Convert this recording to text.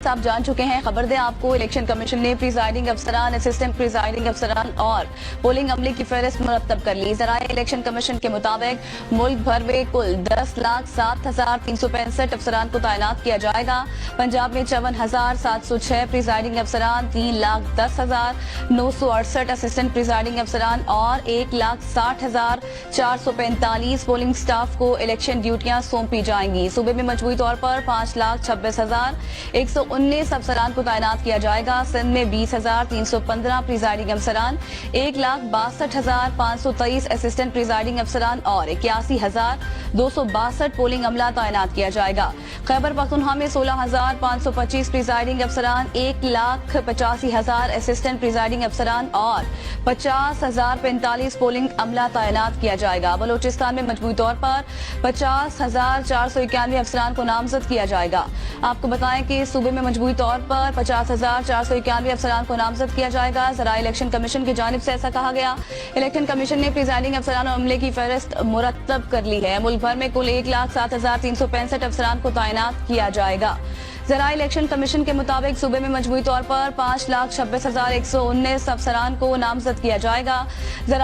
आप जान चुके हैं। खबर दें आपको, इलेक्शन कमीशन ने प्रिजाइडिंग अफसरान, असिस्टेंट प्रिजाइडिंग अफसरान और पोलिंग अमले की फहरिस्त मुरतब कर ली। ज़राए इलेक्शन कमीशन के मुताबिक मुल्क भर में कुल 10,07,365 अफसरान को तैनात किया जाएगा। पंजाब में 54,706 प्रिजाइडिंग अफसरान, 3,10,968 असिस्टेंट प्रिजाइडिंग अफसरान और 1,60,445 पोलिंग स्टाफ को इलेक्शन ड्यूटियां सौंपी जाएंगी। सूबे में मजबूरी तौर पर 5,26,119 अफसरान को तैनात किया जाएगा। सिंध में 20,315 प्रिजाइडिंग अफसरान, 1,62,523 असिस्टेंट प्रिजाइडिंग अफसरान और 81,262 पोलिंग अमला तैनात किया जाएगा। खैबर पख्तूनख्वा में 16,525 प्रिजाइडिंग अफसरान, 1,85,000 असिस्टेंट प्रिजाइडिंग अफसरान और 50,045 पोलिंग अमला तैनात किया जाएगा। बलोचिस्तान में मजबूरी तौर पर 50,491 अफसरान को नामजद किया जाएगा। आपको बताएं कि सूबे में मजबूरी तौर पर 50,491 अफसरान को नामजद किया जाएगा। जरा इलेक्शन कमीशन की जानिब से ऐसा कहा गया। इलेक्शन कमीशन ने प्रिजाइडिंग अफसरान और अमले की फहरिस्त मुरतब कर ली है। मुल्क भर में कुल 1,07,365 अफसरान को तैनात किया जाएगा। जरा इलेक्शन कमीशन के मुताबिक सूबे में मजबूरी तौर पर 5,26,119 अफसरान को नामजद किया जाएगा।